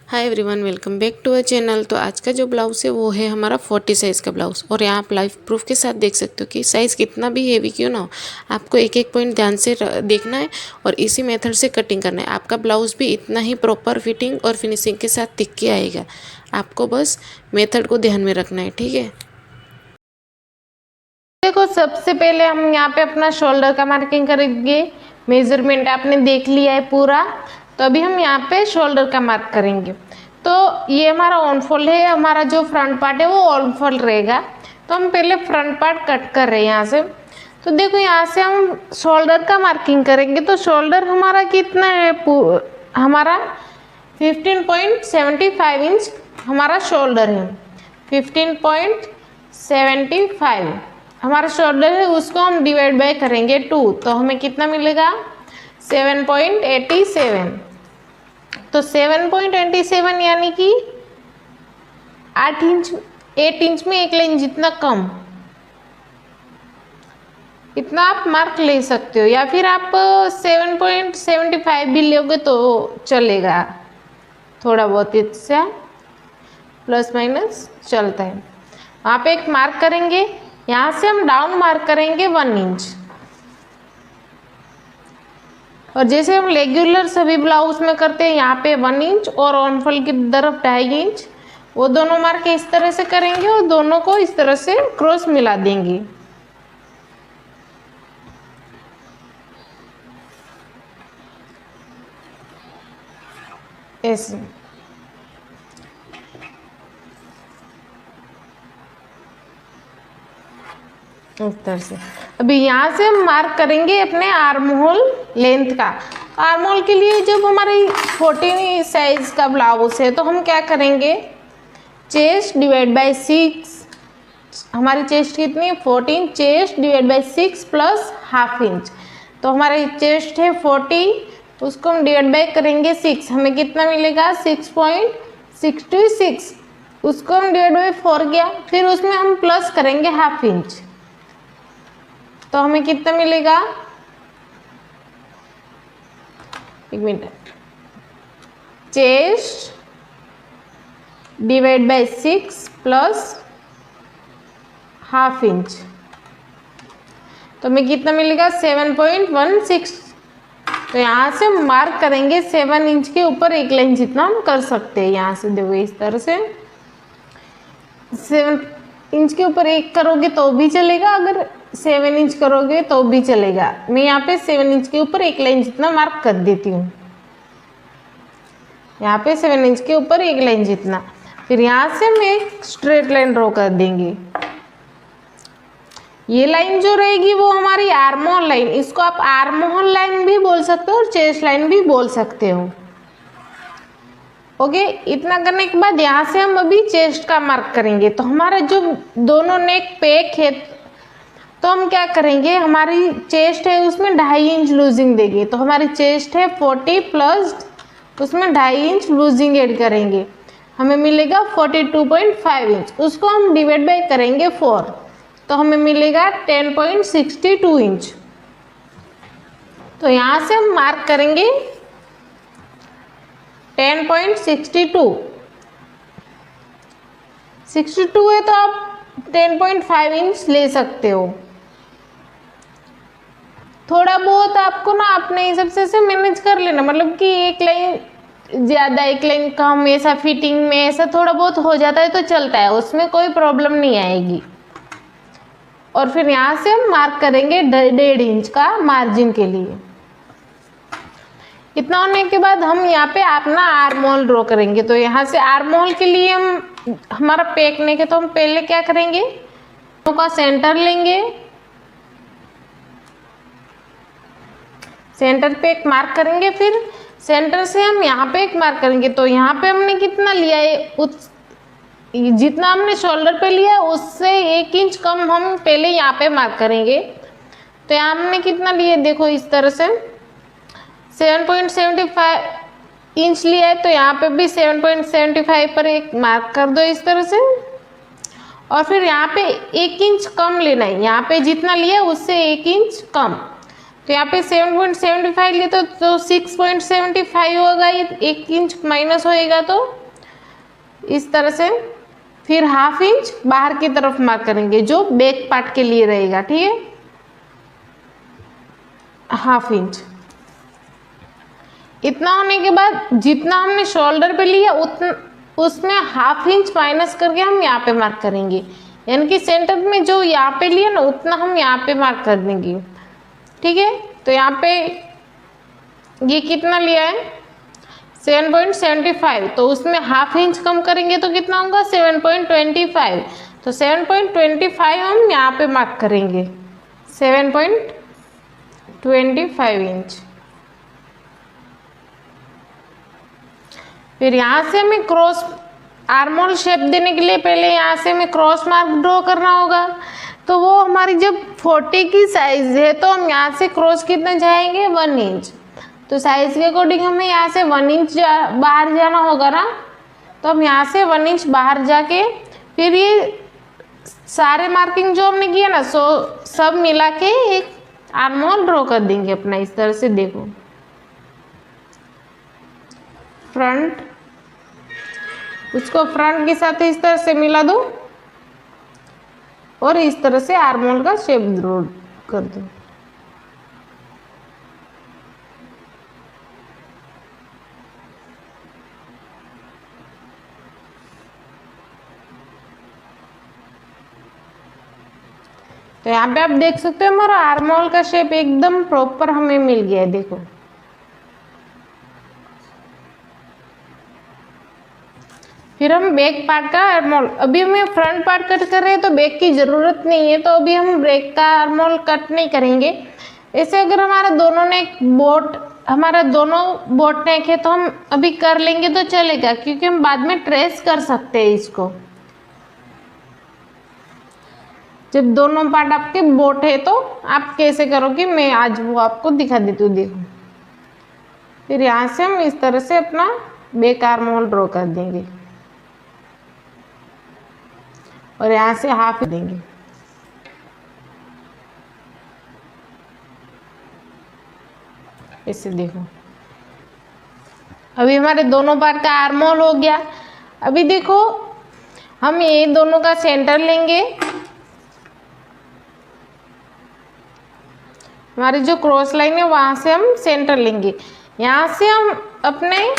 Hi everyone, welcome back to our channel. तो आज का जो ब्लाउज़ है वो है हमारा 40 साइज़ का ब्लाउज़। और यहाँ आप लाइव प्रूफ के साथ देख सकते हो कि साइज़ कितना भी हेवी क्यों ना हो, आपको एक एक पॉइंट ध्यान से देखना है और इसी मेथड से कटिंग करना है। आपका ब्लाउज़ भी इतना ही प्रॉपर फिटिंग और फिनिशिंग के साथ दिख के आएगा। आपको बस मेथड को ध्यान में रखना है, ठीक है। देखो, सबसे पहले हम यहाँ पे अपना शोल्डर का मार्किंग करेंगे। मेजरमेंट आपने देख लिया है पूरा, तो अभी हम यहाँ पे शोल्डर का मार्क करेंगे। तो ये हमारा ऑन फोल्ड है, हमारा जो फ्रंट पार्ट है वो ऑन फोल्ड रहेगा। तो हम पहले फ्रंट पार्ट कट कर रहे हैं यहाँ से। तो देखो, यहाँ से हम शोल्डर का मार्किंग करेंगे। तो शोल्डर हमारा कितना है, हमारा 15.75 इंच हमारा शोल्डर है। 15.75 हमारा शोल्डर है, उसको हम डिवाइड बाय करेंगे 2, तो हमें कितना मिलेगा 7.87। तो 7.87 यानी कि 8 इंच में 1 लाइन जितना कम, इतना आप मार्क ले सकते हो। या फिर आप 7.75 भी लोगे तो चलेगा, थोड़ा बहुत इससे प्लस माइनस चलता है। वहाँ पे एक मार्क करेंगे, यहाँ से हम डाउन मार्क करेंगे 1 इंच। और जैसे हम रेगुलर सभी ब्लाउज में करते हैं, यहाँ पे 1 इंच और ऑन फोल्ड की तरफ 2.5 इंच, वो दोनों मार्क इस तरह से करेंगे और दोनों को इस तरह से क्रॉस मिला देंगे। ऐसे इस तरह से। अभी यहाँ से हम मार्क करेंगे अपने आर्म होल लेंथ का। आर्म होल के लिए जब हमारी 14 साइज का ब्लाउज है तो हम क्या करेंगे, चेस्ट डिवाइड बाय 6। हमारी चेस्ट कितनी है 14, chest divide by 6 plus half inch. तो हमारी चेस्ट है 40, उसको हम डिवाइड बाय करेंगे 6, हमें कितना मिलेगा 6.66। उसको हम डिवाइड बाय 4 किया, फिर उसमें हम प्लस करेंगे हाफ इंच, तो हमें कितना मिलेगा, एक minute, chest divide by 6 plus half inch, तो हमें कितना मिलेगा 7.16। तो यहाँ से हम मार्क करेंगे 7 इंच के ऊपर 1 लाइन जितना हम कर सकते हैं। यहाँ से देखो इस तरह से 7 इंच के ऊपर 1 करोगे तो भी चलेगा, अगर 7 इंच करोगे तो भी चलेगा। मैं यहाँ पे 7 इंच के ऊपर 1 लाइन जितना मार्क कर देती हूँ। यहाँ पे 7 इंच के ऊपर 1 लाइन जितना, फिर यहाँ से हम एक स्ट्रेट लाइन ड्रॉ कर देंगे। ये लाइन जो रहेगी वो हमारी आर्म होल लाइन, इसको आप आर्म होल लाइन भी बोल सकते हो और चेस्ट लाइन भी बोल सकते हो। ओके, इतना करने के बाद यहाँ से हम अभी चेस्ट का मार्क करेंगे। तो हमारा जो दोनों नेक पैक है, तो हम क्या करेंगे, हमारी चेस्ट है उसमें 2.5 इंच लूजिंग देंगे। तो हमारी चेस्ट है 40 प्लस उसमें 2.5 इंच लूजिंग ऐड करेंगे, हमें मिलेगा 42.5 इंच। उसको हम डिवाइड बाय करेंगे 4, तो हमें मिलेगा 10.62 इंच। तो यहाँ से हम मार्क करेंगे 10.62। 62 है तो आप 10.5 इंच ले सकते हो। थोड़ा बहुत आपको ना अपने हिसाब से मैनेज कर लेना, मतलब कि 1 लाइन ज़्यादा 1 लाइन कम, ऐसा फिटिंग में ऐसा थोड़ा बहुत हो जाता है तो चलता है, उसमें कोई प्रॉब्लम नहीं आएगी। और फिर यहाँ से हम मार्क करेंगे 1.5 इंच का मार्जिन के लिए। इतना होने के बाद हम यहाँ पे अपना आर्म होल ड्रॉ करेंगे। तो यहाँ से आर्म होल के लिए हम हमारा पैक नेक है, तो हम पहले क्या करेंगे, का सेंटर लेंगे, सेंटर पे एक मार्क करेंगे, फिर सेंटर से हम यहाँ पे एक मार्क करेंगे। तो यहाँ पे हमने कितना लिया है, जितना हमने शोल्डर पे लिया उससे 1 इंच कम हम पहले यहाँ पे मार्क करेंगे। तो यहाँ हमने कितना लिया, देखो इस तरह से 7.75 इंच लिया है, तो यहाँ पे भी 7.75 पर एक मार्क कर दो इस तरह से। और फिर यहाँ पे 1 इंच कम लेना है, यहाँ पे जितना लिया उससे 1 इंच कम। तो यहाँ पे 7.75 लिए तो 6.75 होगा, ये 1 इंच माइनस होएगा तो इस तरह से। फिर हाफ इंच बाहर की तरफ मार्क करेंगे जो बैक पार्ट के लिए रहेगा, ठीक है, हाफ इंच। इतना होने के बाद जितना हमने शोल्डर पे लिया उतना उसमें हाफ इंच माइनस करके हम यहाँ पे मार्क करेंगे, यानी कि सेंटर में जो यहाँ पे लिया ना उतना हम यहाँ पे मार्क कर देंगे, ठीक है। तो यहाँ पे ये कितना लिया है 7.75, तो उसमें हाफ इंच कम करेंगे तो कितना होगा 7.25, तो 7.25 हम यहाँ पे मार्क करेंगे, 7.25 इंच। फिर यहाँ से हमें क्रॉस आर्मोल शेप देने के लिए पहले यहाँ से हमें क्रॉस मार्क ड्रॉ करना होगा। तो वो हमारी जब 40 की साइज है तो हम यहाँ से क्रॉस कितना जाएंगे 1 इंच, तो साइज के अकॉर्डिंग हमें यहाँ से 1 इंच बाहर जाना होगा ना, तो हम यहाँ से 1 इंच बाहर जाके फिर ये सारे मार्किंग जो हमने किया ना सब मिला के एक आर्मोल ड्रॉ कर देंगे अपना। इस तरह से देखो, फ्रंट, उसको फ्रंट के साथ इस तरह से मिला दो और इस तरह से आर्मोल का शेप ड्रॉ कर दो। तो यहाँ पे आप देख सकते हो हमारा आर्मोल का शेप एकदम प्रॉपर हमें मिल गया है, देखो। फिर हम बैक पार्ट का आर्मोल, अभी हमें फ्रंट पार्ट कट कर रहे हैं तो बैक की ज़रूरत नहीं है, तो अभी हम बैक का आर्मोल कट नहीं करेंगे। ऐसे अगर हमारा दोनों बोट नेक है तो हम अभी कर लेंगे तो चलेगा, क्योंकि हम बाद में ट्रेस कर सकते हैं इसको। जब दोनों पार्ट आपके बोट है तो आप कैसे करोगे मैं आज वो आपको दिखा देती हूँ, देखो। फिर यहाँ से हम इस तरह से अपना बैक आर्मोल ड्रॉ कर देंगे और यहाँ से हाफ देंगे। ऐसे देखो, अभी हमारे दोनों पार्ट का आर्मोल हो गया। अभी देखो हम ये दोनों का सेंटर लेंगे, हमारी जो क्रॉस लाइन है वहां से हम सेंटर लेंगे। यहाँ से हम अपने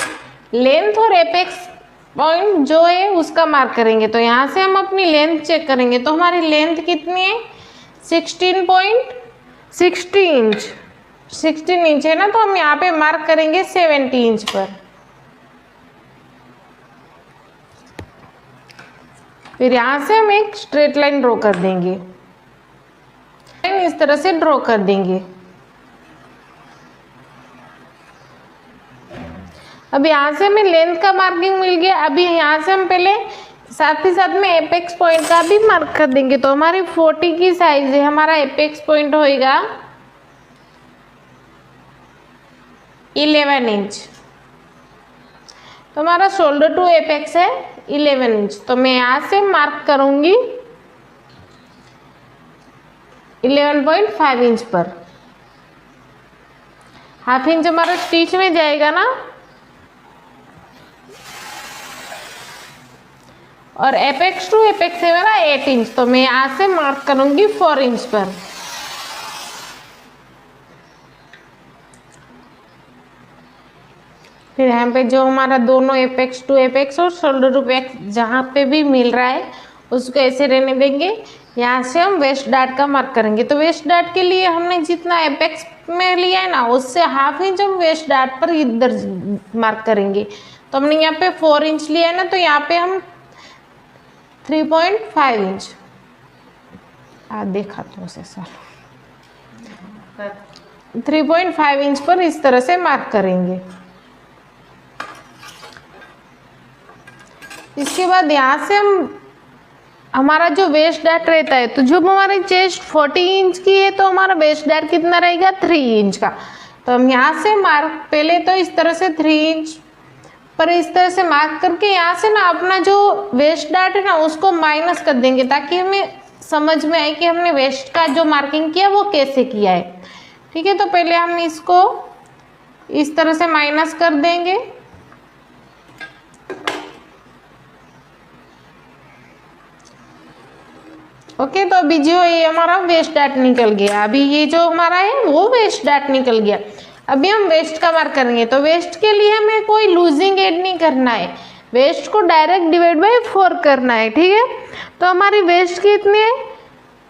लेंथ और एपेक्स पॉइंट जो है उसका मार्क करेंगे। तो यहाँ से हम अपनी लेंथ चेक करेंगे, तो हमारी लेंथ कितनी है 16.60 इंच, 16 इंच है ना, तो हम यहाँ पे मार्क करेंगे 70 इंच पर। फिर यहाँ से हम एक स्ट्रेट लाइन ड्रॉ कर देंगे, इस तरह से ड्रॉ कर देंगे। अब यहाँ से हमें लेंथ का मार्किंग मिल गया। अभी यहाँ से हम पहले साथ ही साथ में एपेक्स पॉइंट का भी मार्क कर देंगे। तो हमारी 40 की साइज है, हमारा एपेक्स पॉइंट होएगा 11 इंच। तो हमारा शोल्डर टू एपेक्स है 11 इंच। तो मैं यहाँ से मार्क करूंगी 11.5 इंच पर। हाफ इंच हमारा स्टिच में जाएगा ना, और एपेक्स टू एपेक्स है मेरा 8 इंच। तो मैं यहाँ से मार्क करूंगी 4 इंच पर। फिर यहाँ पे जो हमारा दोनों एपेक्स टू एपेक्स और शोल्डर टू एपेक्स जहाँ पे भी मिल रहा है उसको ऐसे रहने देंगे। यहाँ से हम वेस्ट डार्ट का मार्क करेंगे। तो वेस्ट डार्ट के लिए हमने जितना एपेक्स में लिया है ना उससे हाफ इंच हम वेस्ट डार्ट पर इधर मार्क करेंगे। तो हमने यहाँ पे 4 इंच लिया है ना, तो यहाँ पे हम 3.5 इंच देखा तो उसे सर 3.5 इंच पर इस तरह से मार्क करेंगे। इसके बाद यहाँ से हमारा जो वेस्ट डार्ट रहता है, तो जब हमारी चेस्ट 40 इंच की है तो हमारा वेस्ट डार्ट कितना रहेगा 3 इंच का। तो हम यहाँ से मार्क पहले तो इस तरह से 3 इंच पर इस तरह से मार्क करके यहाँ से ना अपना जो वेस्ट डार्ट है ना उसको माइनस कर देंगे, ताकि हमें समझ में आए कि हमने वेस्ट का जो मार्किंग किया वो कैसे किया है। ठीक है, तो पहले हम इसको इस तरह से माइनस कर देंगे। ओके, तो अभी जो ये हमारा वेस्ट डाट निकल गया, अभी ये जो हमारा है वो वेस्ट डाट निकल गया। अभी हम वेस्ट का मार्क करेंगे, तो वेस्ट के लिए हमें कोई लूजिंग ऐड नहीं करना है, वेस्ट को डायरेक्ट डिवाइड बाय 4 करना है। ठीक है, तो हमारी वेस्ट कितनी है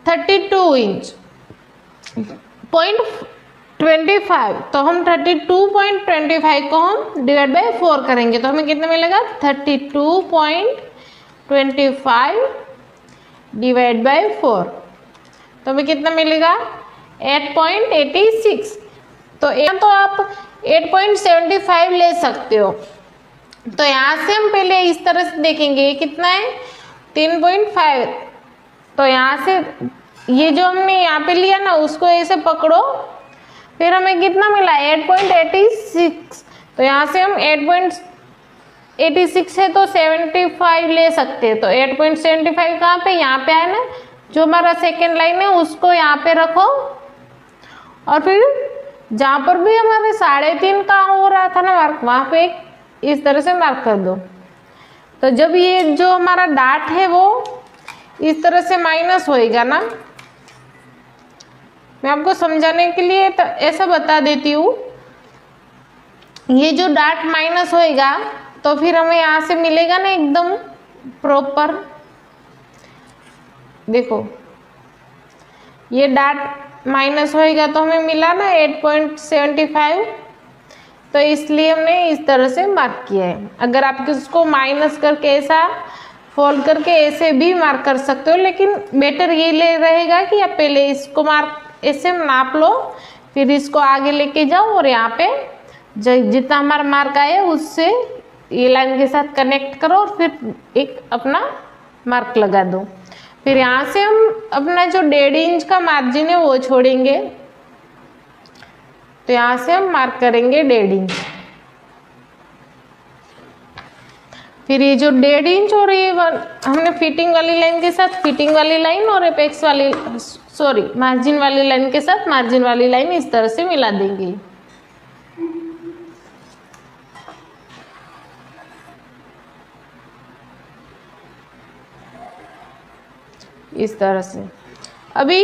32 इंच .25, तो हम 32.25 को हम डिवाइड बाय 4 करेंगे, तो हमें कितना मिलेगा 32.25 डिवाइड बाय 4, तो हमें कितना मिलेगा 8.86। तो यहाँ तो आप 8.75 ले सकते हो। तो यहाँ से हम पहले इस तरह से देखेंगे, ये कितना है 3.5, तो यहाँ से ये जो हमने यहाँ पे लिया ना उसको ऐसे पकड़ो, फिर हमें कितना मिला 8.86, तो यहाँ से हम 8.86 है तो 75 ले सकते हैं। तो 8.75 कहाँ पे, यहाँ पे है ना, जो हमारा सेकेंड लाइन है उसको यहाँ पे रखो, और फिर जहाँ पर भी हमारे 3.5 का हो रहा था ना मार्क, वहाँ पे इस तरह से मार्क कर दो। तो जब ये जो हमारा डाट है वो इस तरह से माइनस होएगा ना, मैं आपको समझाने के लिए तो ऐसा बता देती हूँ, ये जो डाट माइनस होएगा तो फिर हमें यहाँ से मिलेगा ना एकदम प्रॉपर, देखो ये डाट माइनस होएगा तो हमें मिला ना 8.75, तो इसलिए हमने इस तरह से मार्क किया है। अगर आप इसको माइनस करके ऐसा फोल्ड करके ऐसे भी मार्क कर सकते हो, लेकिन बेटर ये ले रहेगा कि आप पहले इसको मार्क ऐसे नाप लो, फिर इसको आगे लेके जाओ और यहाँ पे जितना हमारा मार्क आया उससे ये लाइन के साथ कनेक्ट करो और फिर एक अपना मार्क लगा दो। फिर यहाँ से हम अपना जो 1.5 इंच का मार्जिन है वो छोड़ेंगे, तो यहाँ से हम मार्क करेंगे 1.5 इंच। फिर ये जो 1.5 इंच और ये हमने फिटिंग वाली लाइन के साथ फिटिंग वाली लाइन और एपेक्स वाली मार्जिन वाली लाइन के साथ मार्जिन वाली लाइन इस तरह से मिला देंगे। इस तरह से अभी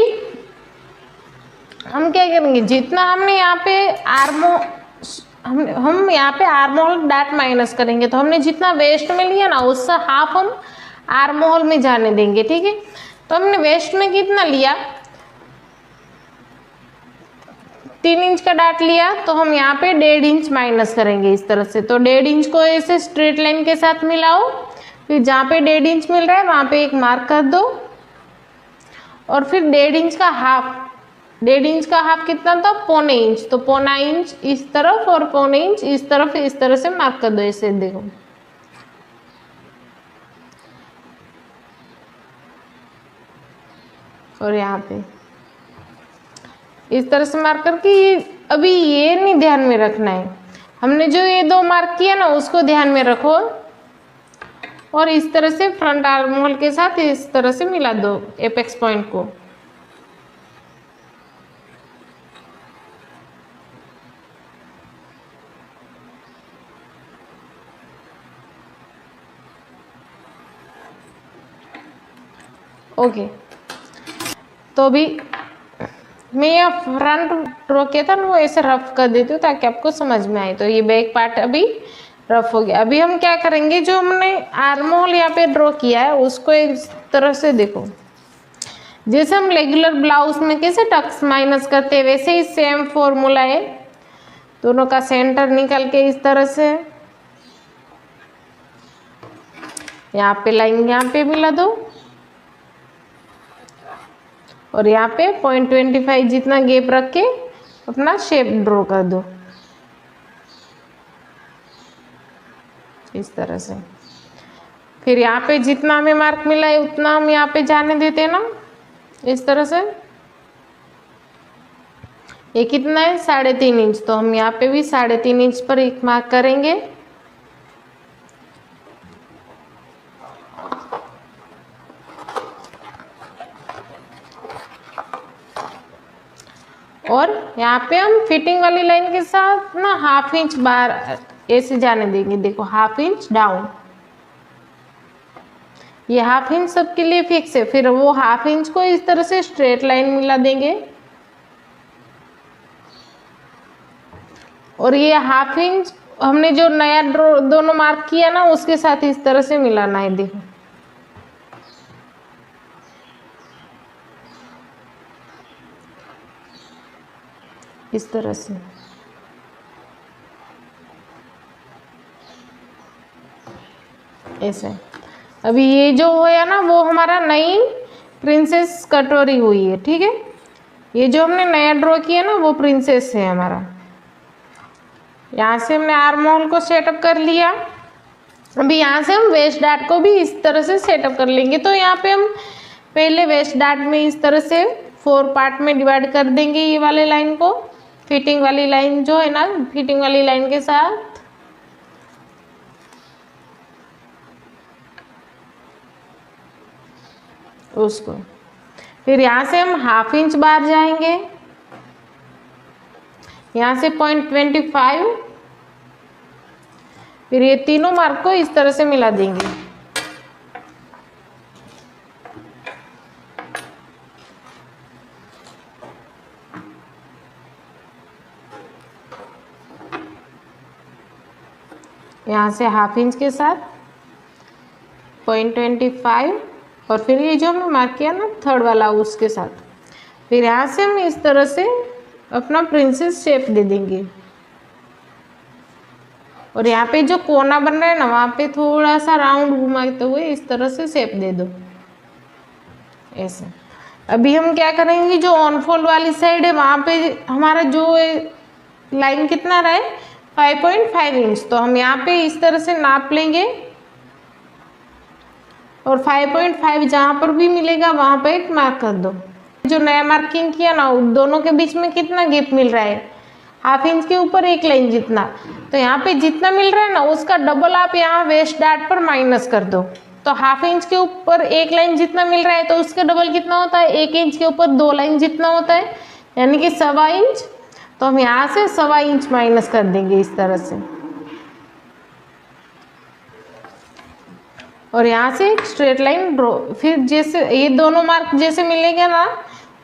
हम क्या करेंगे, जितना हमने यहाँ पे हम यहाँ पे आर्महोल डाट माइनस करेंगे, तो हमने जितना वेस्ट में लिया ना उससे हाफ हम आर्महोल में जाने देंगे। ठीक है, तो हमने वेस्ट में कितना लिया 3 इंच का डाट लिया, तो हम यहाँ पे 1.5 इंच माइनस करेंगे इस तरह से। तो 1.5 इंच को ऐसे स्ट्रेट लाइन के साथ मिलाओ, फिर जहाँ पे 1.5 इंच मिल रहा है वहाँ पे एक मार्क कर दो, और फिर 1.5 इंच का हाफ, 1.5 इंच का हाफ कितना था 1.25 इंच, तो 1.25 इंच इस तरफ और 1.25 इंच इस तरफ, इस तरह से मार्क कर दो ऐसे, देखो और यहाँ पे इस तरह से मार्क करके ये अभी ये नहीं ध्यान में रखना है, हमने जो ये 2 मार्क किया ना उसको ध्यान में रखो, और इस तरह से फ्रंट आर्महोल के साथ इस तरह से मिला दो एपेक्स पॉइंट को। ओके, तो अभी मैं यह फ्रंट ड्रॉ किया था ना वो ऐसे रफ कर देती हूँ ताकि आपको समझ में आए। तो ये बैक पार्ट अभी रफ हो गया। अभी हम क्या करेंगे, जो हमने आर्महोल यहाँ पे ड्रॉ किया है उसको इस तरह से देखो, जैसे हम रेगुलर ब्लाउज में कैसे टक्स माइनस करते हैं वैसे ही सेम फॉर्मूला है। दोनों का सेंटर निकल के इस तरह से यहाँ पे लाइन यहाँ पे मिला दो, और यहाँ पे 0.25 जितना गैप रख के अपना शेप ड्रॉ कर दो इस तरह से। फिर यहाँ पे जितना हमें मार्क मिला है उतना हम यहाँ पे जाने देते हैं ना इस तरह से। ये कितना है 3.5 इंच, तो हम यहाँ पे भी 3.5 इंच पर एक मार्क करेंगे। और यहाँ पे हम फिटिंग वाली लाइन के साथ ना 1/2 इंच बाहर ऐसे जाने देंगे। देखो 1/2 इंच डाउन, ये 1/2 इंच सबके लिए फिक्स है। फिर वो 1/2 इंच को इस तरह से स्ट्रेट लाइन मिला देंगे और ये 1/2 इंच हमने जो नया ड्रॉ दोनों मार्क किया ना उसके साथ इस तरह से मिलाना है। देखो इस तरह से ऐसे। अभी ये जो होया ना वो हमारा नई प्रिंसेस कटोरी हुई है, ठीक है। ये जो हमने नया ड्रॉ किया ना वो प्रिंसेस है हमारा। यहाँ से हमने आर्म होल को सेटअप कर लिया। अभी यहाँ से हम वेस्ट डार्ट को भी इस तरह से सेटअप कर लेंगे। तो यहाँ पे हम पहले वेस्ट डार्ट में इस तरह से 4 पार्ट में डिवाइड कर देंगे ये वाले लाइन को, फिटिंग वाली लाइन जो है ना, फिटिंग वाली लाइन के साथ उसको। फिर यहाँ से हम 1/2 इंच बाहर जाएंगे, यहाँ से 0.25, फिर ये तीनों मार्क को इस तरह से मिला देंगे। यहाँ से 1/2 इंच के साथ 0.25 और फिर ये जो हमने मार्क किया ना थर्ड वाला उसके साथ। फिर यहाँ से हम इस तरह से अपना प्रिंसेस शेप दे देंगे और यहाँ पे जो कोना बन रहा है ना वहाँ पे थोड़ा सा राउंड घुमाते हुए इस तरह से शेप दे दो ऐसे। अभी हम क्या करेंगे, जो ऑन फोल्ड वाली साइड है वहाँ पे हमारा जो लाइन कितना रहा है 5.5 इंच, तो हम यहाँ पे इस तरह से नाप लेंगे और 5.5 जहाँ पर भी मिलेगा वहाँ पे एक मार्क कर दो। जो नया मार्किंग किया ना दोनों के बीच में कितना गैप मिल रहा है, 1/2 इंच के ऊपर एक लाइन जितना। तो यहाँ पे जितना मिल रहा है ना उसका डबल आप यहाँ वेस्ट डार्ट पर माइनस कर दो। तो 1/2 इंच के ऊपर एक लाइन जितना मिल रहा है तो उसका डबल कितना होता है, 1 इंच के ऊपर 2 लाइन जितना होता है, यानी कि 1/4 इंच। तो हम यहाँ से 1/4 इंच माइनस कर देंगे इस तरह से और यहाँ से एक स्ट्रेट लाइन ड्रॉ। फिर जैसे ये दोनों मार्क जैसे मिलेगा ना,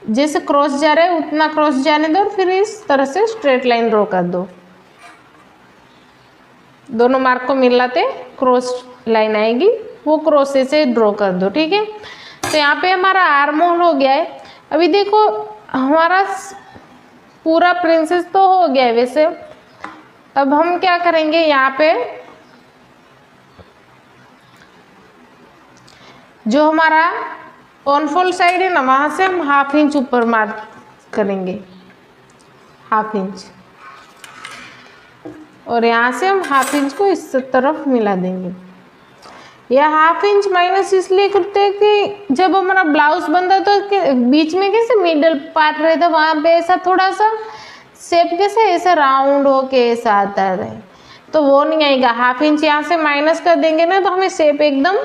जैसे क्रॉस जा रहा है उतना क्रॉस जाने दो और फिर इस तरह से स्ट्रेट लाइन ड्रॉ कर दो। दोनों मार्क को मिलाते क्रॉस लाइन आएगी, वो क्रॉस से ड्रॉ कर दो, ठीक है। तो यहाँ पे हमारा आर्म होल हो गया है। अभी देखो हमारा पूरा प्रिंसेस तो हो गया है वैसे। अब हम क्या करेंगे, यहाँ पे जो हमारा ऑन फोल्ड साइड है ना वहाँ से हम 1/2 इंच ऊपर मार्क करेंगे, 1/2 इंच, और यहाँ से हम 1/2 इंच को इस तरफ मिला देंगे। यह 1/2 इंच माइनस इसलिए करते हैं कि जब हमारा ब्लाउज बनता है तो बीच में कैसे मिडल पार्ट रहता है वहाँ पे ऐसा थोड़ा सा शेप कैसे ऐसा राउंड होके ऐसा आता है, तो वो नहीं आएगा। 1/2 इंच यहाँ से माइनस कर देंगे ना तो हमें शेप एकदम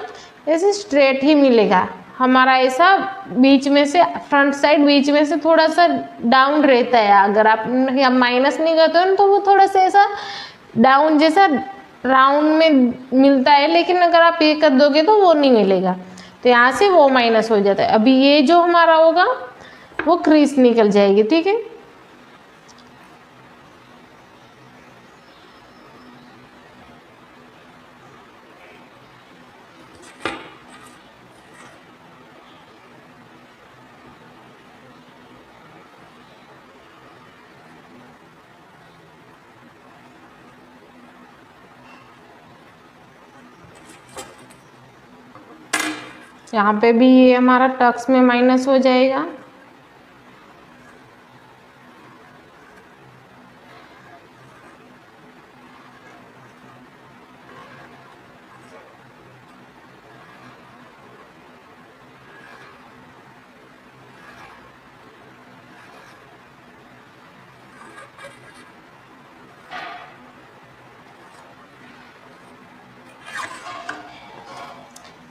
ऐसे स्ट्रेट ही मिलेगा। हमारा ऐसा बीच में से फ्रंट साइड बीच में से थोड़ा सा डाउन रहता है। अगर आप माइनस नहीं करते हो तो वो थोड़ा सा ऐसा डाउन जैसा राउंड में मिलता है, लेकिन अगर आप ये कर दोगे तो वो नहीं मिलेगा। तो यहाँ से वो माइनस हो जाता है। अभी ये जो हमारा होगा वो क्रीज निकल जाएगी, ठीक है। यहाँ पे भी ये हमारा टक्स में माइनस हो जाएगा।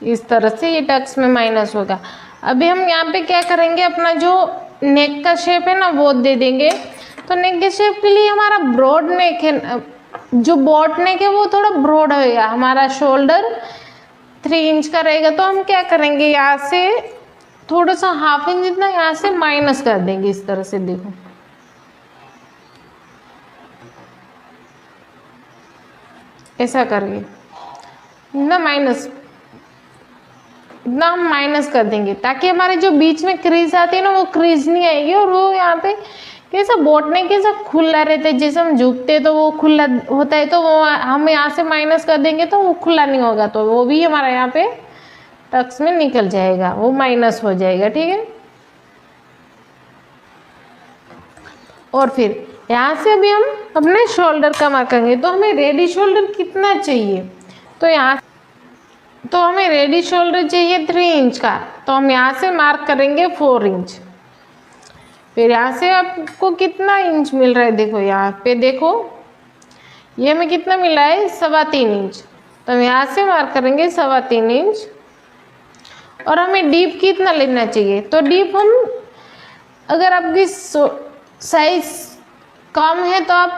इस तरह से ये टक्स में माइनस होगा। अभी हम यहाँ पे क्या करेंगे, अपना जो नेक का शेप है ना वो दे देंगे। तो नेक के शेप के लिए हमारा ब्रॉड नेक है, जो बॉट नेक है वो थोड़ा ब्रॉड होगा, हमारा शोल्डर 3 इंच का रहेगा। तो हम क्या करेंगे, यहाँ से थोड़ा सा ½ इंच जितना यहाँ से माइनस कर देंगे, इस तरह से देखो, ऐसा करके इतना हम माइनस कर देंगे, ताकि हमारे जो बीच में क्रीज आती है ना वो क्रीज नहीं आएगी, और वो यहाँ पे कैसा बोटने कैसा खुला रहता है, जैसे हम झुकते तो वो खुला होता है, तो वो हम यहाँ से माइनस कर देंगे तो वो खुला नहीं होगा, तो वो भी हमारा यहाँ पे टक्स में निकल जाएगा, वो माइनस हो जाएगा। ठीक है, और फिर यहाँ से अभी हम अपने शोल्डर का मार्क करेंगे। तो हमें रेडी शोल्डर कितना चाहिए, तो हमें रेडी शोल्डर चाहिए 3 इंच का, तो हम यहाँ से मार्क करेंगे 4 इंच। फिर यहाँ से आपको कितना इंच मिल रहा है, देखो यहाँ पे देखो, ये हमें कितना मिला है 3.25 इंच, तो हम यहाँ से मार्क करेंगे 3.25 इंच। और हमें डीप कितना लेना चाहिए, तो डीप हम, अगर आपकी साइज कम है तो आप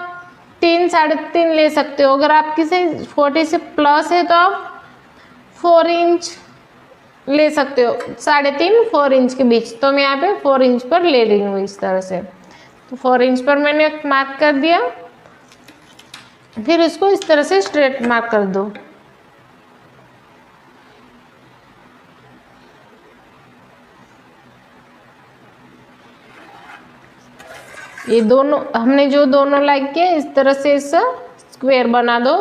3 3.5 ले सकते हो, अगर आपकी साइज 40 से प्लस है तो आप 4 इंच ले सकते हो, 3.5 4 इंच के बीच। तो मैं यहाँ पे 4 इंच पर ले रही हूँ इस तरह से। तो 4 इंच पर मैंने मार्क कर दिया, फिर इसको इस तरह से स्ट्रेट मार्क कर दो। ये दोनों हमने जो दोनों लाइक किया, इस तरह से इसका स्क्वायर बना दो,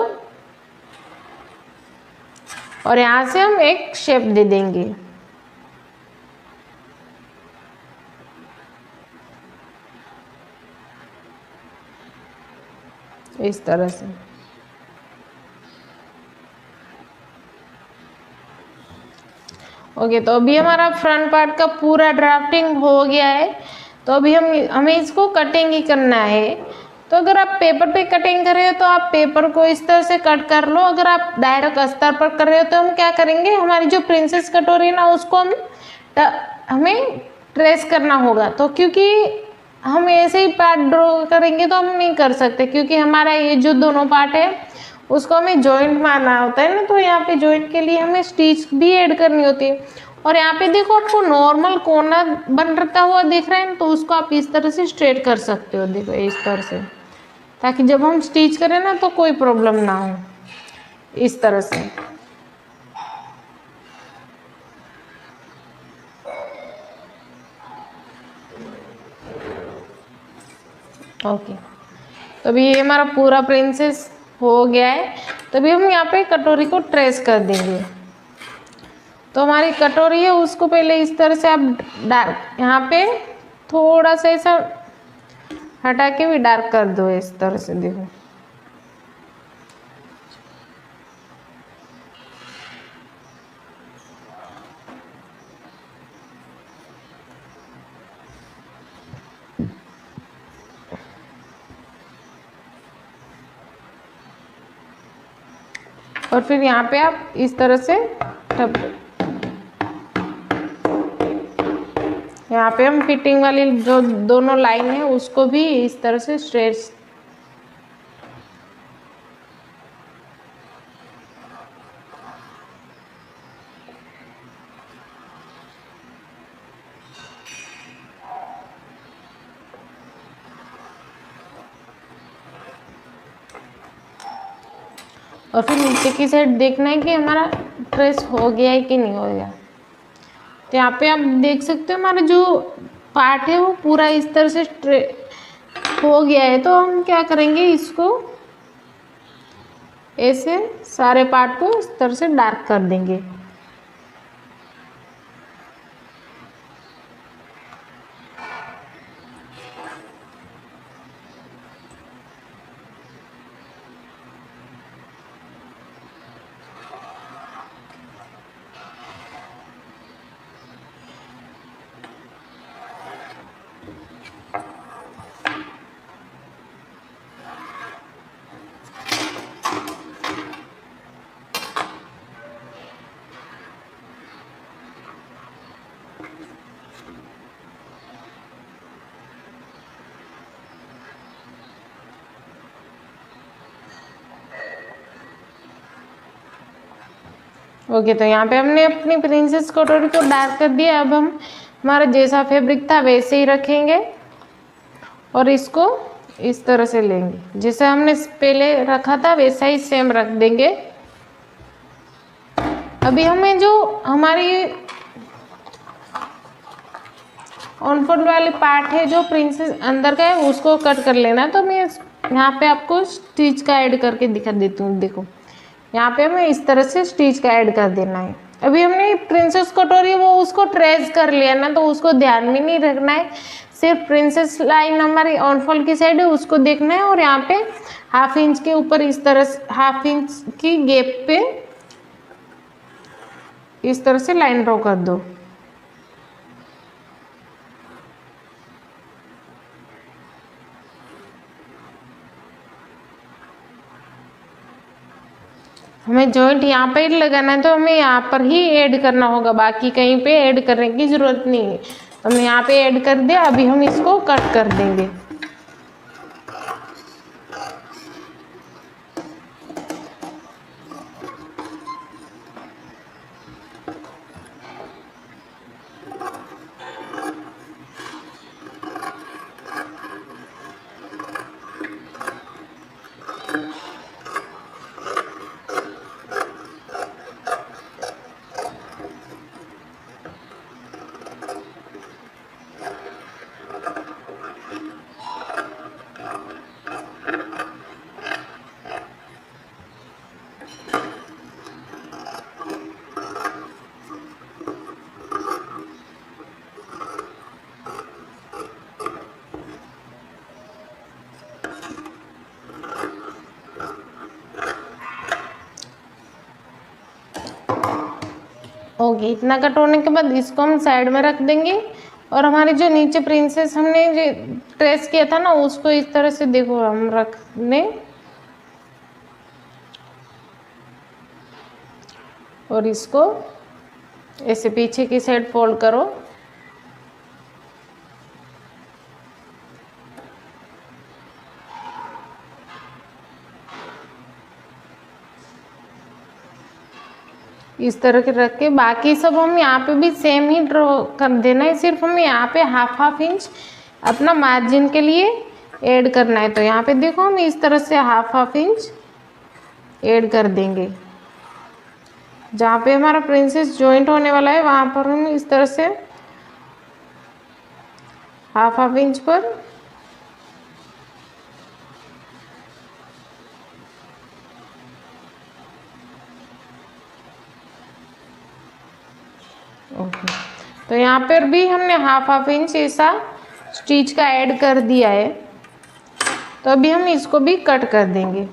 और यहाँ से हम एक शेप दे देंगे। इस तरह से ओके। तो अभी हमारा फ्रंट पार्ट का पूरा ड्राफ्टिंग हो गया है। तो अभी हमें इसको कटिंग ही करना है। तो अगर आप पेपर पे कटिंग कर रहे हो तो आप पेपर को इस तरह से कट कर लो, अगर आप डायरेक्ट अस्तर पर कर रहे हो तो हम क्या करेंगे, हमारी जो प्रिंसेस कट हो रही है ना उसको हमें ट्रेस करना होगा। तो क्योंकि हम ऐसे ही पार्ट ड्रॉ करेंगे तो हम नहीं कर सकते, क्योंकि हमारा ये जो दोनों पार्ट है उसको हमें जॉइंट मारना होता है ना, तो यहाँ पे जॉइंट के लिए हमें स्टिच भी ऐड करनी होती है। और यहाँ पे देखो आपको नॉर्मल कोना बनता हुआ दिख रहा है ना, तो उसको आप इस तरह से स्ट्रेट कर सकते हो, देखो इस तरह से, ताकि जब हम स्टिच करें ना तो कोई प्रॉब्लम ना हो, इस तरह से। ओके, तो अभी ये हमारा पूरा प्रिंसेस हो गया है। तो अभी हम यहाँ पे कटोरी को ट्रेस कर देंगे। तो हमारी कटोरी है उसको पहले इस तरह से आप डार्क यहाँ पे थोड़ा सा ऐसा हटा के भी डार्क कर दो, इस तरह से देखो। और फिर यहाँ पे आप इस तरह से यहाँ पे हम फिटिंग वाली जो दोनों लाइन है उसको भी इस तरह से स्ट्रेट और फिर नीचे की साइड देखना है कि हमारा ट्रेस हो गया है कि नहीं हो गया। तो यहाँ पे आप देख सकते हो हमारा जो पार्ट है वो पूरा इस तरह से हो गया है। तो हम क्या करेंगे, इसको ऐसे सारे पार्ट को इस तरह से डार्क कर देंगे। ओके, तो यहाँ पे हमने अपनी प्रिंसेस कटोरी को डार्क कर दिया। अब हम हमारा जैसा फैब्रिक था वैसे ही रखेंगे और इसको इस तरह से लेंगे, जैसे हमने पहले रखा था वैसा ही सेम रख देंगे। अभी हमें जो हमारी ऑन फोल्ड वाली पार्ट है जो प्रिंसेस अंदर का है उसको कट कर लेना। तो मैं यहाँ पे आपको स्टिच का ऐड करके दिखा देती हूँ। देखो यहाँ पे हमें इस तरह से स्टिच का ऐड कर देना है। अभी हमने प्रिंसेस कटोरी वो उसको ट्रेस कर लिया ना, तो उसको ध्यान में नहीं रखना है, सिर्फ प्रिंसेस लाइन हमारी ऑन फोल्ड की साइड है उसको देखना है। और यहाँ पे 1/2 इंच के ऊपर इस तरह से 1/2 इंच की गैप पे इस तरह से लाइन ड्रॉ कर दो। हमें जॉइंट यहाँ पे लगाना है तो हमें यहाँ पर ही ऐड करना होगा, बाकी कहीं पे ऐड करने की ज़रूरत नहीं है। हमने यहाँ पे ऐड कर दिया, अभी हम इसको कट कर देंगे। ओके, इतना कट होने के बाद इसको हम साइड में रख देंगे। और हमारे जो नीचे प्रिंसेस हमने जो ट्रेस किया था ना उसको इस तरह से देखो हम रख दें और इसको ऐसे पीछे की साइड फोल्ड करो। इस तरह के रख के बाकी सब हम यहाँ पे भी सेम ही ड्रॉ कर देना है, सिर्फ हमें यहाँ पे 1/2 इंच अपना मार्जिन के लिए ऐड करना है। तो यहाँ पे देखो हम इस तरह से 1/2 इंच ऐड कर देंगे। जहाँ पे हमारा प्रिंसेस जॉइंट होने वाला है वहाँ पर हम इस तरह से 1/2 इंच पर ओके, तो यहाँ पर भी हमने 1/2 इंच ऐसा स्टिच का ऐड कर दिया है। तो अभी हम इसको भी कट कर देंगे।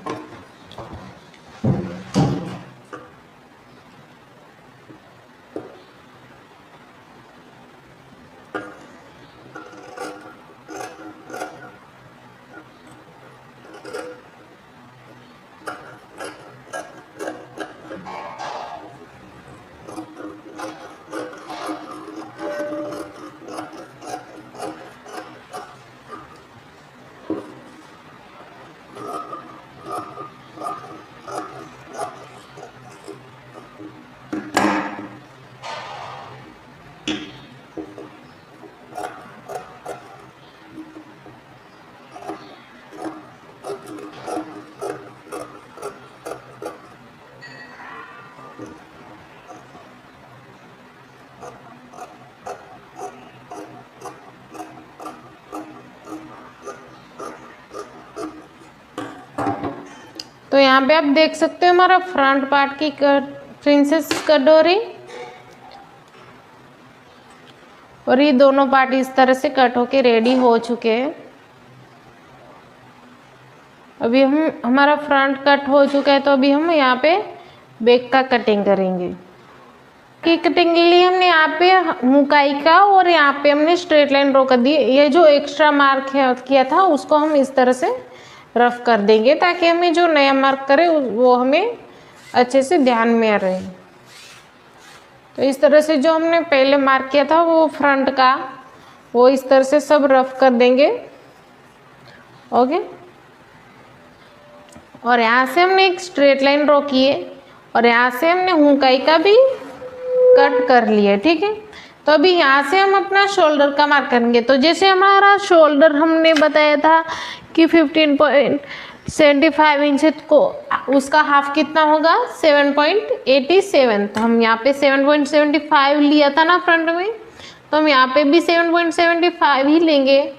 तो यहाँ पे आप देख सकते हो हमारा फ्रंट पार्ट की प्रिंसेस कटोरी और ये दोनों पार्ट इस तरह से कट होके रेडी हो चुके हैं। अभी हमारा फ्रंट कट हो चुका है, तो अभी हम यहाँ पे बैक का कटिंग करेंगे। की कटिंग के लिए हमने यहाँ पे मुकाई का और यहाँ पे हमने स्ट्रेट लाइन ड्रॉ कर दी। ये जो एक्स्ट्रा मार्क किया था उसको हम इस तरह से रफ कर देंगे ताकि हमें जो नया मार्क करे वो हमें अच्छे से ध्यान में रहे। तो इस तरह से जो हमने पहले मार्क किया था वो फ्रंट का वो इस तरह से सब रफ कर देंगे। ओके, और यहाँ से हमने एक स्ट्रेट लाइन ड्रॉ की है और यहाँ से हमने हुकाई का भी कट कर लिया, ठीक है। तो अभी यहाँ से हम अपना शोल्डर का मार्क करेंगे। तो जैसे हमारा शोल्डर हमने बताया था कि 15.75 इंच है, को उसका हाफ कितना होगा 7.87। तो हम यहाँ पे 7.75 लिया था ना फ्रंट में, तो हम यहाँ पे भी 7.75 ही लेंगे,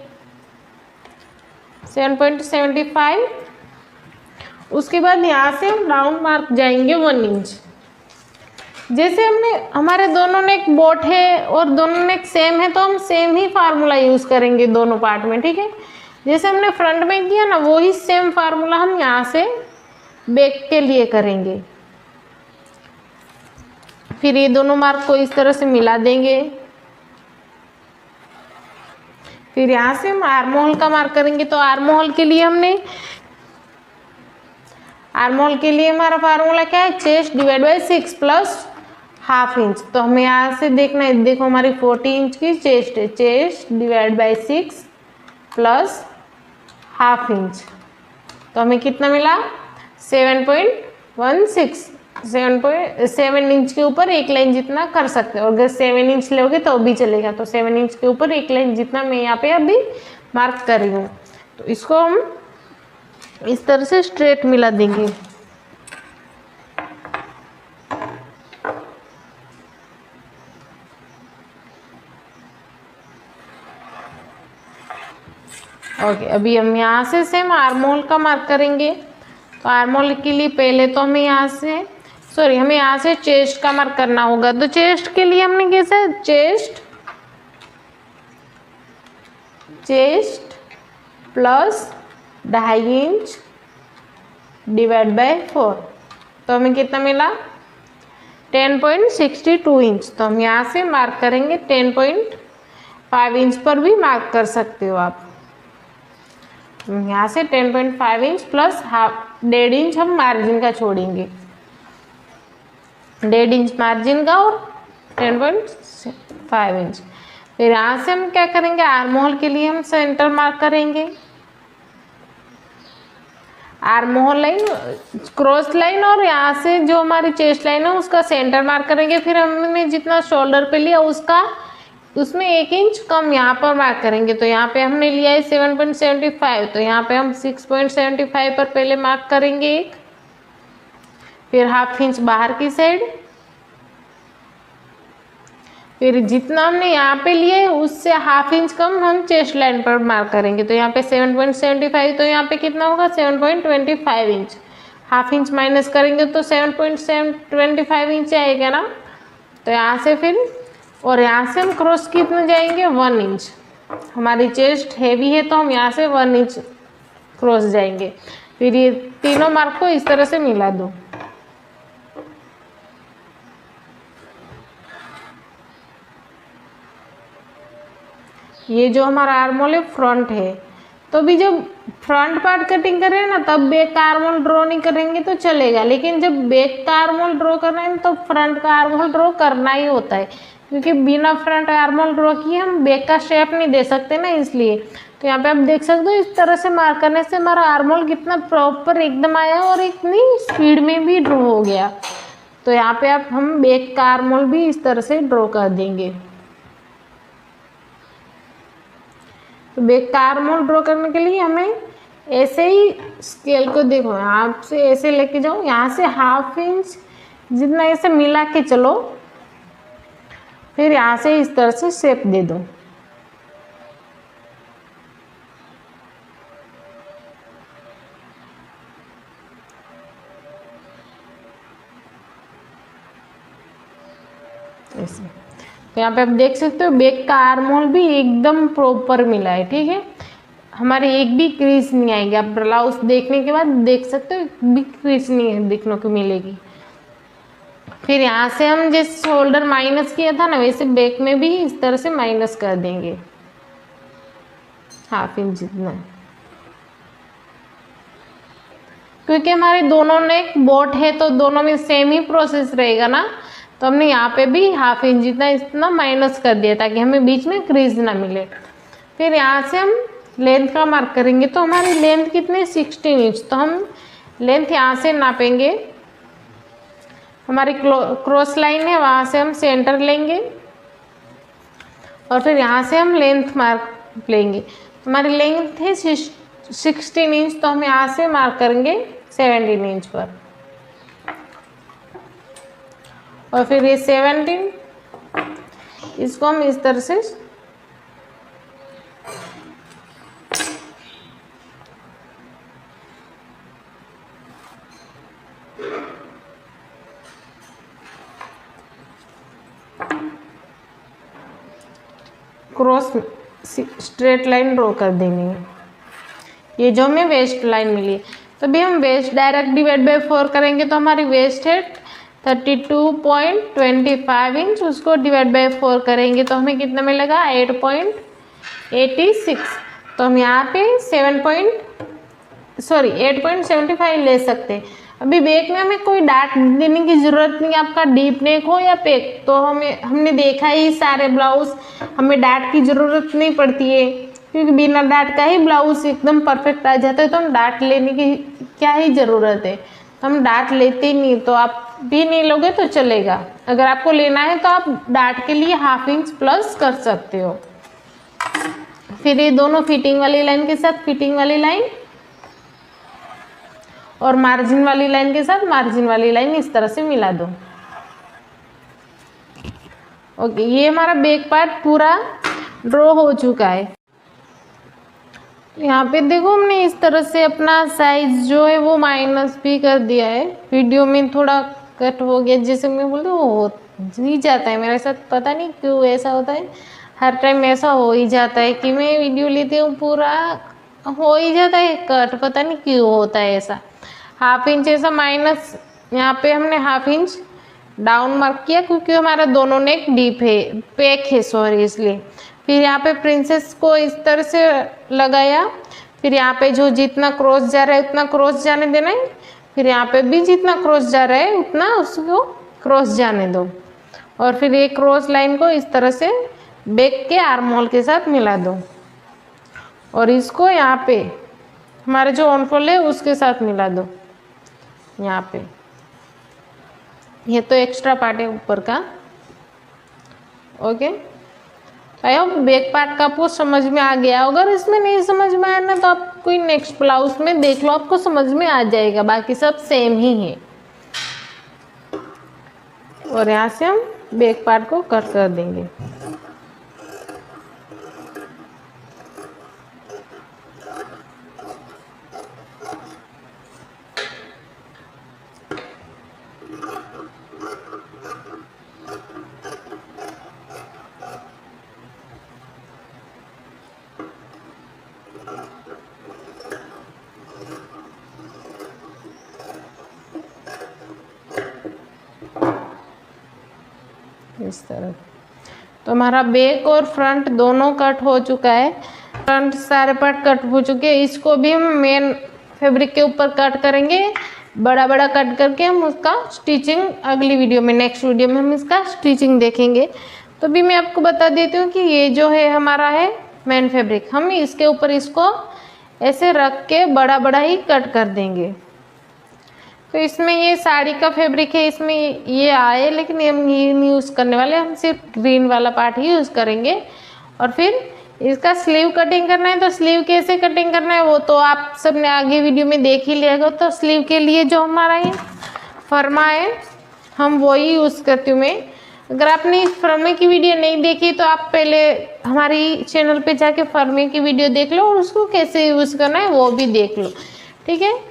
7.75। उसके बाद यहाँ से हम राउंड मार्क जाएंगे 1 इंच। जैसे हमने हमारे दोनों नेक बोट है और दोनों नेक सेम है, तो हम सेम ही फार्मूला यूज़ करेंगे दोनों पार्ट में, ठीक है। जैसे हमने फ्रंट में किया ना, वही सेम फार्मूला हम यहाँ से बैक के लिए करेंगे। फिर ये दोनों मार्क को इस तरह से मिला देंगे। फिर यहाँ से हम आर्म होल का मार्क करेंगे। तो आर्म होल के लिए हमारा फार्मूला क्या है, chest divide by 6 plus half inch. तो हमें यहाँ से देखना है, देखो हमारी 40 इंच की चेस्ट है, chest divide by 6 plus half inch. तो हमें कितना मिला 7.16। 7 इंच के ऊपर एक लाइन जितना कर सकते हो, अगर 7 इंच लोगे तो भी चलेगा। तो 7 इंच के ऊपर एक लाइन जितना मैं यहाँ पे अभी मार्क कर रही हूँ। तो इसको हम इस तरह से स्ट्रेट मिला देंगे। ओके, अभी हम यहाँ से सेम आर्म होल का मार्क करेंगे। तो आर्म होल के लिए पहले तो हमें यहाँ से चेस्ट का मार्क करना होगा। तो चेस्ट के लिए हमने कैसे, chest plus 2.5 inch divide by 4। तो हमें कितना मिला 10.62 इंच। तो हम यहाँ से मार्क करेंगे 10.5 इंच पर भी मार्क कर सकते हो आप। यहाँ से 10.5 इंच प्लस 1.5 इंच हम मार्जिन का छोड़ेंगे, 1.5 इंच मार्जिन का और 10.5 इंच। फिर यहाँ से हम क्या करेंगे, आर्म होल के लिए हम सेंटर मार्क करेंगे। Arm hole line, cross line और यहाँ से जो हमारी चेस्ट लाइन है उसका सेंटर मार्क करेंगे। फिर हमने जितना शोल्डर पे लिया उसमें 1 इंच कम यहाँ पर मार्क करेंगे। तो यहाँ पे हमने लिया है 7.75, तो यहाँ पे हम 6.75 पर पहले मार्क करेंगे एक। फिर हाफ इंच बाहर की साइड, फिर जितना हमने यहाँ पे लिया है उससे हाफ इंच कम हम चेस्ट लाइन पर मार्क करेंगे। तो यहाँ पे 7.75, तो यहाँ पे कितना होगा 7.25 इंच। हाफ इंच माइनस करेंगे तो 7.25 इंच आएगा ना। तो यहाँ से फिर, और यहाँ से हम क्रॉस कितना जाएंगे 1 इंच। हमारी चेस्ट हैवी है तो हम यहाँ से 1 इंच क्रॉस जाएंगे। फिर ये तीनों मार्क को इस तरह से मिला दो। ये जो हमारा आर्म होल है फ्रंट है, तो अभी जब फ्रंट पार्ट कटिंग कर रहे हैं ना तब बैक का आर्म होल ड्रॉ नहीं करेंगे तो चलेगा, लेकिन जब बैक का आर्म होल ड्रॉ कर रहे हैं तो फ्रंट का आर्म होल ड्रॉ करना ही होता है, क्योंकि बिना फ्रंट आर्म होल ड्रॉ किए हम बैक का शेप नहीं दे सकते ना, इसलिए। तो यहाँ पे आप देख सकते हो इस तरह से मार्क करने से हमारा आर्म होल कितना प्रॉपर एकदम आया और इतनी स्पीड में भी ड्रॉ हो गया। तो यहाँ पे आप हम बैक का आर्म होल भी इस तरह से ड्रॉ कर देंगे। तो बैक का आर्म होल ड्रॉ करने के लिए हमें ऐसे ही स्केल को देखो, यहाँ से ऐसे लेके जाओ, यहाँ से हाफ इंच जितना ऐसे मिला के चलो, फिर यहाँ से इस तरह से शेप दे दो। ऐसे। तो यहाँ पे आप देख सकते हो बैक का आर्म होल भी एकदम प्रॉपर मिला है, ठीक है। हमारे एक भी क्रीज नहीं आएगी। आप ब्लाउज देखने के बाद देख सकते हो एक भी क्रीज नहीं देखने को मिलेगी। फिर यहाँ से हम जैसे शोल्डर माइनस किया था ना, वैसे बैक में भी इस तरह से माइनस कर देंगे हाफ इंच जितना, क्योंकि हमारे दोनों नेक बोट है तो दोनों में सेम ही प्रोसेस रहेगा ना। तो हमने यहाँ पे भी हाफ इंच जितना इतना माइनस कर दिया ताकि हमें बीच में क्रीज ना मिले। फिर यहाँ से हम लेंथ का मार्क करेंगे। तो हमारी लेंथ कितनी 16 इंच, तो हम लेंथ यहाँ से नापेंगे हमारी क्रॉस लाइन है, वहाँ से हम सेंटर लेंगे और फिर यहाँ से हम लेंथ मार्क लेंगे। हमारी लेंथ है 16 इंच, तो हम यहाँ से मार्क करेंगे 17 इंच पर। और फिर ये 17, इसको हम इस तरह से क्रॉस स्ट्रेट लाइन ड्रॉ कर देनी है। ये जो हमें वेस्ट लाइन मिली है, तो भी हम वेस्ट डायरेक्ट डिवाइड बाय 4 करेंगे, तो हमारी वेस्ट है 32.25 इंच, उसको डिवाइड बाय 4 करेंगे तो हमें कितना मिलेगा 8.86। तो हम यहाँ पे 8.75 ले सकते हैं। अभी बैक में हमें कोई डाट देने की ज़रूरत नहीं, आपका डीप नेक हो या पेक, तो हमने देखा ही सारे ब्लाउज हमें डाट की ज़रूरत नहीं पड़ती है, क्योंकि बिना डाट का ही ब्लाउज एकदम परफेक्ट आ जाता है। तो हम डाट लेने की क्या ही ज़रूरत है, हम डाट लेते ही नहीं, तो आप भी नहीं लोगे तो चलेगा। अगर आपको लेना है तो आप डाट के लिए 1/2 इंच प्लस कर सकते हो। फिर ये दोनों फिटिंग वाली लाइन के साथ फिटिंग वाली लाइन और मार्जिन वाली लाइन के साथ मार्जिन वाली लाइन इस तरह से मिला दो। ओके, ये हमारा बैक पार्ट पूरा ड्रॉ हो चुका है। यहाँ पे देखो हमने इस तरह से अपना साइज जो है वो माइनस भी कर दिया है। वीडियो में थोड़ा कट हो गया, जैसे मैं बोलती हूँ हो ही जाता है मेरे साथ, पता नहीं क्यों ऐसा होता है, हर टाइम ऐसा हो ही जाता है कि मैं वीडियो लेती हूँ पूरा हो ही जाता है कट, पता नहीं क्यों होता है ऐसा। 1/2 इंच ऐसा माइनस, यहाँ पे हमने 1/2 इंच डाउन मार्क किया क्योंकि हमारा दोनों नेक डीप है, पैक है सॉरी, इसलिए। फिर यहाँ पे प्रिंसेस को इस तरह से लगाया, फिर यहाँ पे जो जितना क्रॉस जा रहा है उतना क्रॉस जाने देना है, फिर यहाँ पे भी जितना क्रॉस जा रहा है उतना उसको क्रॉस जाने दो। और फिर ये क्रॉस लाइन को इस तरह से बैक के आर्म होल के साथ मिला दो और इसको यहाँ पे हमारे जो ऑन फोल्ड है उसके साथ मिला दो। यहाँ पे ये तो एक्स्ट्रा पार्ट है ऊपर का। Okay, I hope back part का आपको समझ में आ गया। अगर इसमें नहीं समझ में आया ना तो आप कोई नेक्स्ट ब्लाउज में देख लो, आपको समझ में आ जाएगा, बाकी सब सेम ही है। और यहाँ से हम बैक पार्ट को कट कर देंगे। इस तरह तो हमारा बैक और फ्रंट दोनों कट हो चुका है। फ्रंट सारे पार्ट कट हो चुके हैं। इसको भी हम मेन फैब्रिक के ऊपर कट करेंगे, बड़ा बड़ा कट करके हम उसका स्टिचिंग अगली वीडियो में, नेक्स्ट वीडियो में हम इसका स्टिचिंग देखेंगे। तो भी मैं आपको बता देती हूँ कि ये जो है हमारा है मेन फैब्रिक, हम इसके ऊपर इसको ऐसे रख के बड़ा बड़ा ही कट कर देंगे। तो इसमें ये साड़ी का फैब्रिक है, इसमें ये आए, लेकिन हम ये नहीं यूज़ करने वाले, हम सिर्फ ग्रीन वाला पार्ट ही यूज़ करेंगे। और फिर इसका स्लीव कटिंग करना है, तो स्लीव कैसे कटिंग करना है वो तो आप सबने आगे वीडियो में देख ही लिया होगा। तो स्लीव के लिए जो हमारा ये फर्मा है हम वही यूज़ करती हूँ मैं। अगर आपने इस फर्मे की वीडियो नहीं देखी तो आप पहले हमारी चैनल पे जाके फर्मे की वीडियो देख लो और उसको कैसे यूज़ करना है वो भी देख लो, ठीक है।